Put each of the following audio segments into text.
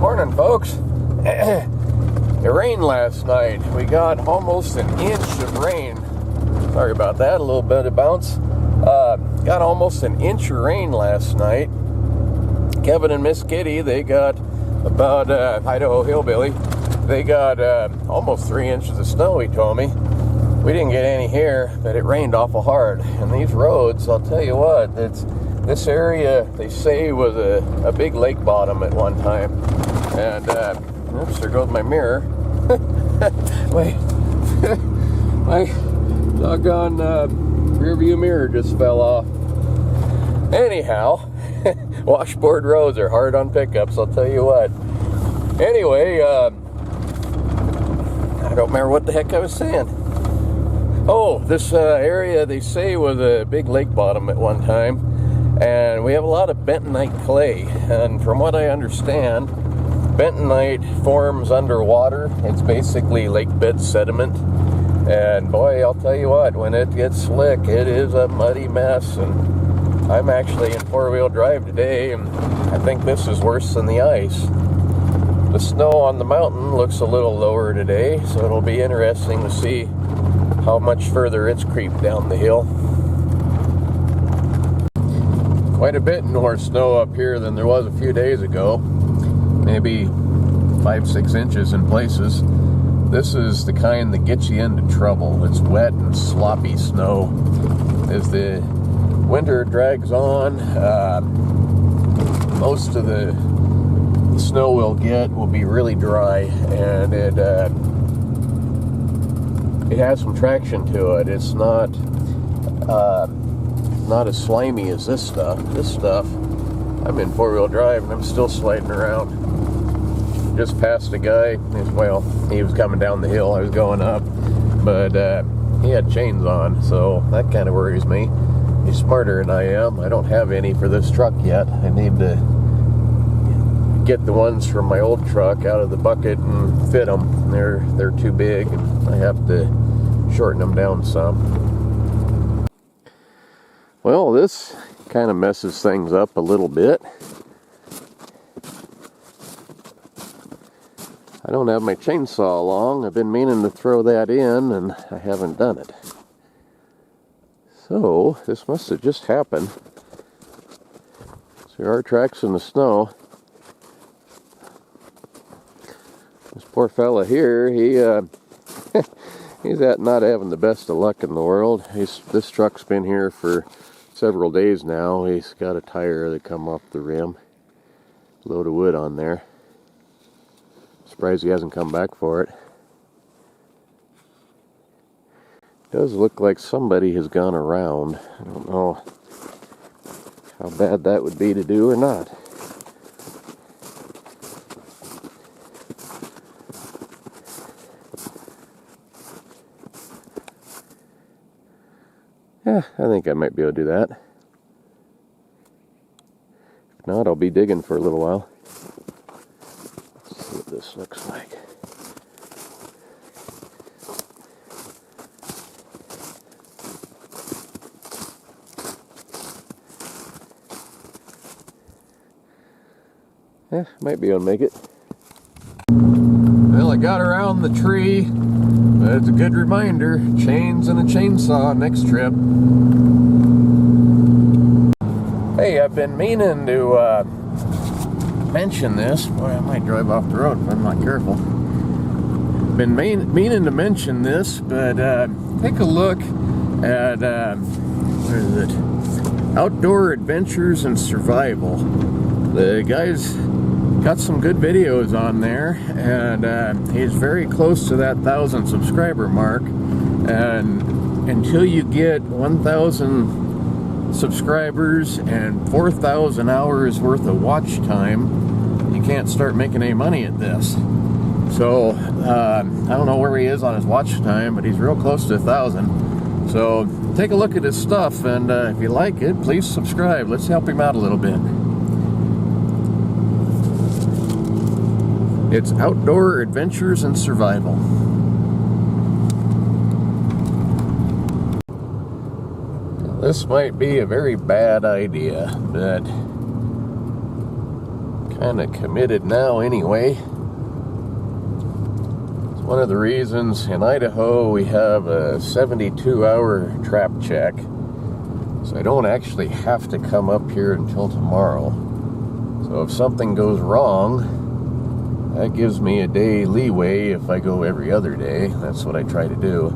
Morning, folks. It rained last night. We got almost an inch of rain. Sorry about that, a little bit of bounce. Got almost an inch of rain last night. Kevin and Miss Kitty, they got about, Idaho Hillbilly, they got almost 3 inches of snow, he told me. We didn't get any here, but it rained awful hard. And these roads, I'll tell you what, this area, they say, was a big lake bottom at one time. And, oops, there goes my mirror. my doggone rear view mirror just fell off. Anyhow, washboard roads are hard on pickups, I'll tell you what. Anyway, I don't remember what the heck I was saying. Oh, this area, they say, was a big lake bottom at one time. And we have a lot of bentonite clay. And from what I understand, bentonite forms underwater. It's basically lake bed sediment. And boy, I'll tell you what, when it gets slick, it is a muddy mess. And I'm actually in four-wheel drive today, and I think this is worse than the ice. The snow on the mountain looks a little lower today, so it'll be interesting to see how much further it's creeped down the hill. Quite a bit more snow up here than there was a few days ago. Maybe 5-6 inches in places. This is the kind that gets you into trouble. It's wet and sloppy snow. As the winter drags on, most of the snow we'll get will be really dry, and it has some traction to it. It's not as slimy as this stuff. This stuff, I'm in four-wheel drive and I'm still sliding around. Just passed a guy. Well, he was coming down the hill. I was going up, but he had chains on, so that kind of worries me. He's smarter than I am. I don't have any for this truck yet. I need to get the ones from my old truck out of the bucket and fit them. They're too big, and I have to shorten them down some. Well, this kind of messes things up a little bit. I don't have my chainsaw along. I've been meaning to throw that in, and I haven't done it. So, this must have just happened. There are tracks in the snow. This poor fella here, he's not having the best of luck in the world. This truck's been here for several days now. He's got a tire that come off the rim. Load of wood on there. Surprised he hasn't come back for it. Does look like somebody has gone around. I don't know how bad that would be to do or not. Yeah, I think I might be able to do that. If not, I'll be digging for a little while. Let's see what this looks like. Yeah, might be able to make it. Well, I got around the tree. It's a good reminder. Chains and a chainsaw next trip. Hey, I've been meaning to mention this. Boy, I might drive off the road if I'm not careful. Been meaning to mention this, but take a look at, what is it? Outdoor Adventures and Survival. The guy's got some good videos on there, and he's very close to that 1,000 subscriber mark. And until you get 1,000 subscribers and 4,000 hours worth of watch time, you can't start making any money at this. So I don't know where he is on his watch time, but he's real close to 1,000. So take a look at his stuff, and if you like it, please subscribe. Let's help him out a little bit. It's Outdoor Adventures and Survival. This might be a very bad idea, but kind of committed now anyway. It's one of the reasons in Idaho we have a 72-hour trap check, so I don't actually have to come up here until tomorrow. So if something goes wrong, that gives me a day leeway if I go every other day. That's what I try to do.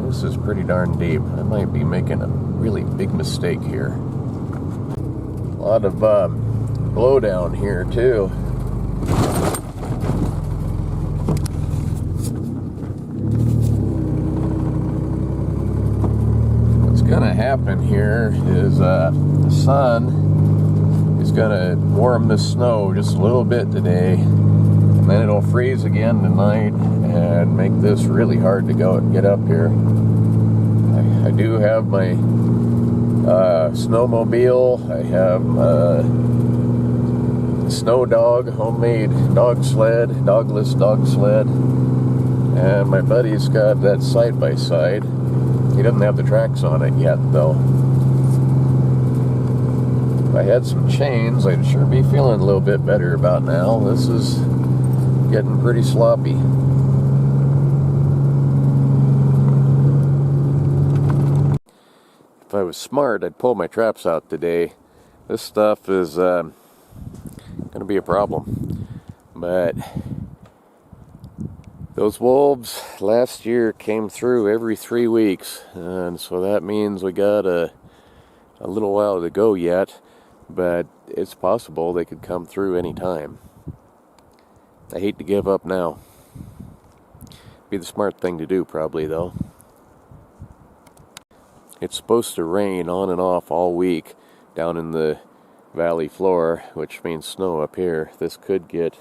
This is pretty darn deep. I might be making a really big mistake here. A lot of blowdown here too. What's gonna happen here is the sun is gonna warm the snow just a little bit today, and then it'll freeze again tonight and make this really hard to go and get up here. I do have my snowmobile. I have snow dog, homemade dog sled, dogless dog sled, and my buddy's got that side-by-side. He doesn't have the tracks on it yet though. If I had some chains, I'd sure be feeling a little bit better about now. This is getting pretty sloppy. If I was smart, I'd pull my traps out today. This stuff is going to be a problem. But those wolves last year came through every 3 weeks, and so that means we got a little while to go yet, but it's possible they could come through any time. I hate to give up now. Be the smart thing to do probably though. It's supposed to rain on and off all week down in the valley floor, which means snow up here. This could get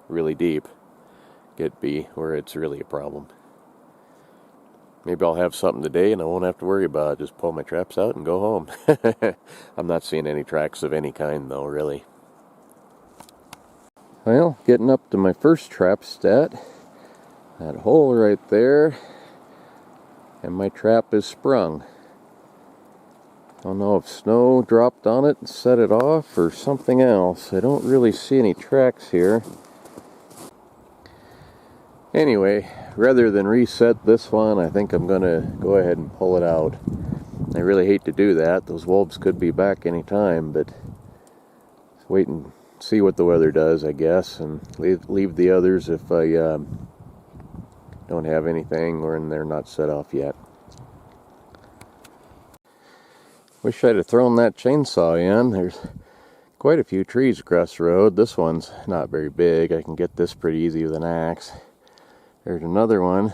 really deep. Be where it's really a problem. Maybe I'll have something today and I won't have to worry about it. Just pull my traps out and go home. I'm not seeing any tracks of any kind though, really. Well, getting up to my first trap stat. That hole right there, and my trap is sprung. I don't know if snow dropped on it and set it off or something else. I don't really see any tracks here. Anyway, rather than reset this one, I think I'm going to go ahead and pull it out. I really hate to do that. Those wolves could be back any time, but wait and see what the weather does, I guess, and leave the others if I don't have anything or they're not set off yet. Wish I'd have thrown that chainsaw in. There's quite a few trees across the road. This one's not very big. I can get this pretty easy with an axe. There's another one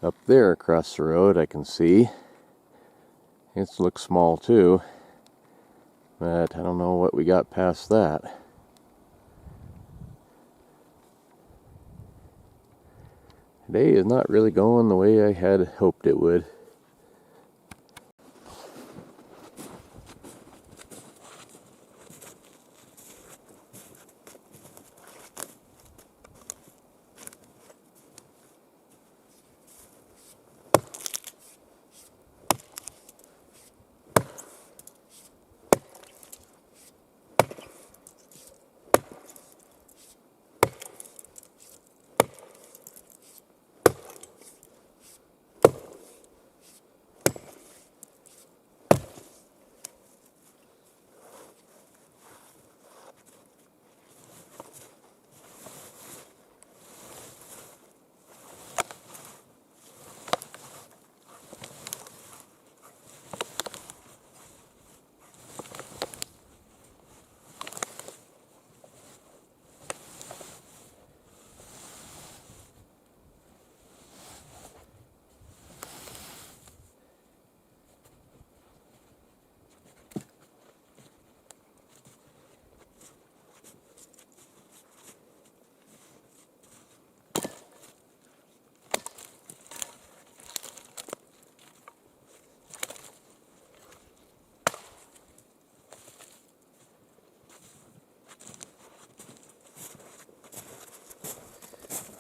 up there across the road I can see. It looks small too, but I don't know what we got past that. Today is not really going the way I had hoped it would.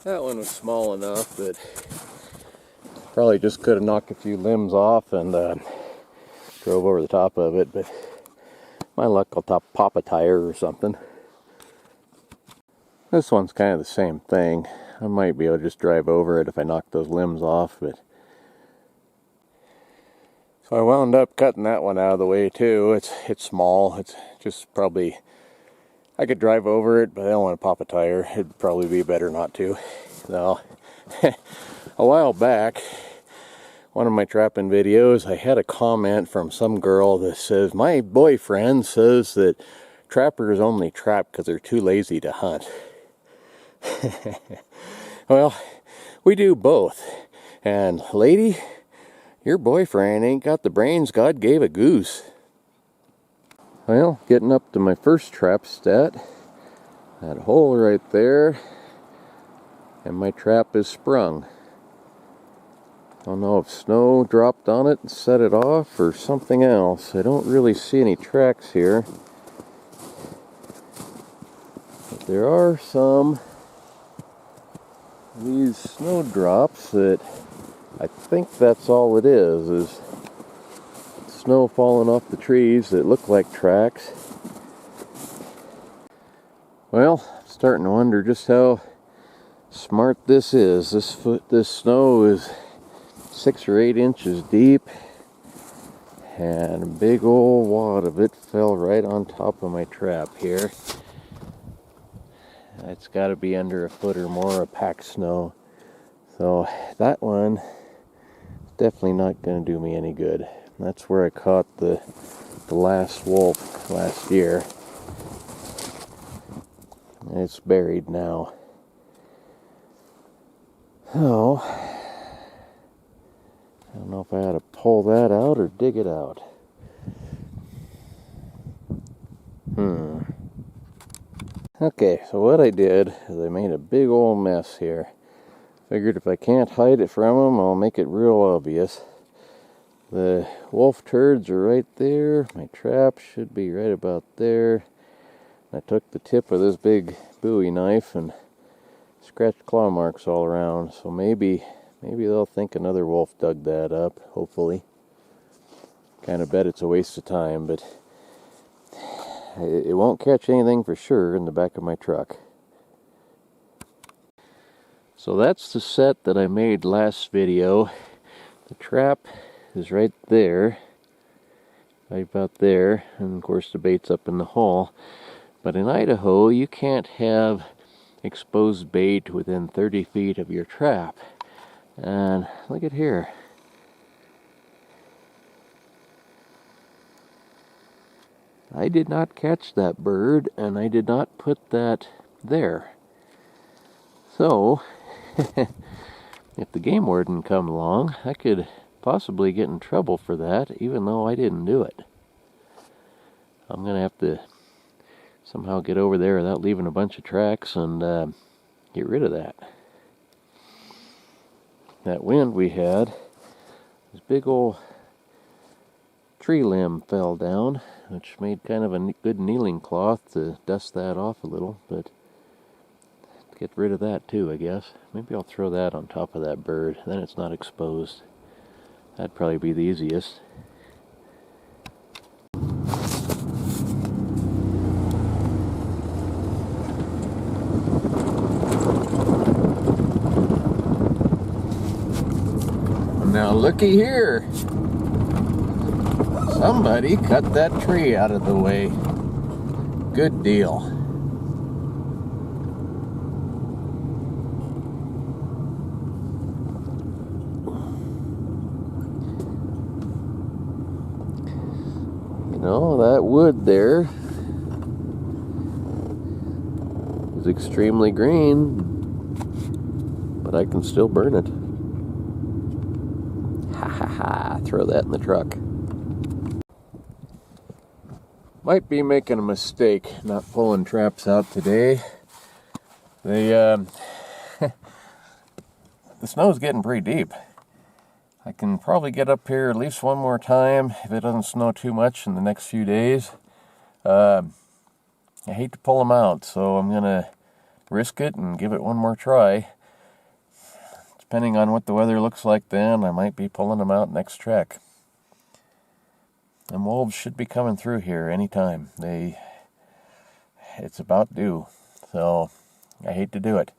That one was small enough that probably just could have knocked a few limbs off and drove over the top of it, but My luck, I'll pop a tire or something. This one's kind of the same thing. I might be able to just drive over it if I knock those limbs off, but so I wound up cutting that one out of the way too. It's small. It's just probably, I could drive over it, but I don't want to pop a tire. It'd probably be better not to. So a while back, one of my trapping videos, I had a comment from some girl that says, my boyfriend says that trappers only trap because they're too lazy to hunt. Well, we do both. And lady, your boyfriend ain't got the brains God gave a goose. Well, getting up to my first trap stat. That hole right there. And my trap is sprung. I don't know if snow dropped on it and set it off or something else. I don't really see any tracks here. But there are some of these snowdrops that I think that's all it is snow falling off the trees that look like tracks. Well, I'm starting to wonder just how smart this is. This snow is 6 or 8 inches deep, and a big old wad of it fell right on top of my trap here. It's got to be under a foot or more of packed snow, so that one is definitely not going to do me any good. That's where I caught the last wolf last year. It's buried now. So I don't know if I ought to pull that out or dig it out. Okay, so what I did is I made a big old mess here. Figured if I can't hide it from them, I'll make it real obvious. The wolf turds are right there. My trap should be right about there. I took the tip of this big Bowie knife and scratched claw marks all around. So maybe they'll think another wolf dug that up, hopefully. Kind of bet it's a waste of time, but it won't catch anything for sure in the back of my truck. So that's the set that I made last video. The trap is right there, right about there, and of course the bait's up in the hole. But in Idaho, you can't have exposed bait within 30 feet of your trap. And look at here. I did not catch that bird, and I did not put that there. So, if the game warden come along, I could possibly get in trouble for that, even though I didn't do it. I'm going to have to somehow get over there without leaving a bunch of tracks and get rid of that. That wind we had, this big old tree limb fell down, which made kind of a good kneeling cloth to dust that off a little, but get rid of that too, I guess. Maybe I'll throw that on top of that bird, then it's not exposed. That'd probably be the easiest. Now looky here. Somebody cut that tree out of the way. Good deal. You know, that wood there is extremely green, but I can still burn it. Ha ha ha, throw that in the truck. Might be making a mistake not pulling traps out today. The snow's getting pretty deep. I can probably get up here at least one more time if it doesn't snow too much in the next few days. I hate to pull them out, so I'm gonna risk it and give it one more try. Depending on what the weather looks like then, I might be pulling them out next trek. them wolves should be coming through here anytime. It's about due. So I hate to do it.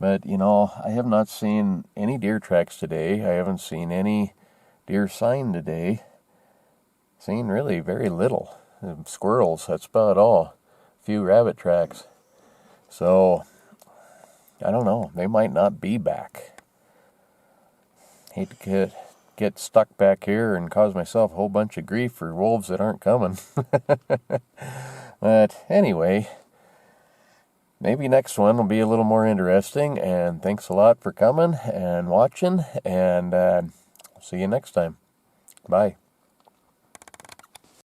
But, you know, I have not seen any deer tracks today. I haven't seen any deer sign today. Seen really very little. Squirrels, that's about all. A few rabbit tracks. So, I don't know. They might not be back. Hate to get stuck back here and cause myself a whole bunch of grief for wolves that aren't coming. But anyway, maybe next one will be a little more interesting, and thanks a lot for coming and watching, and see you next time. Bye.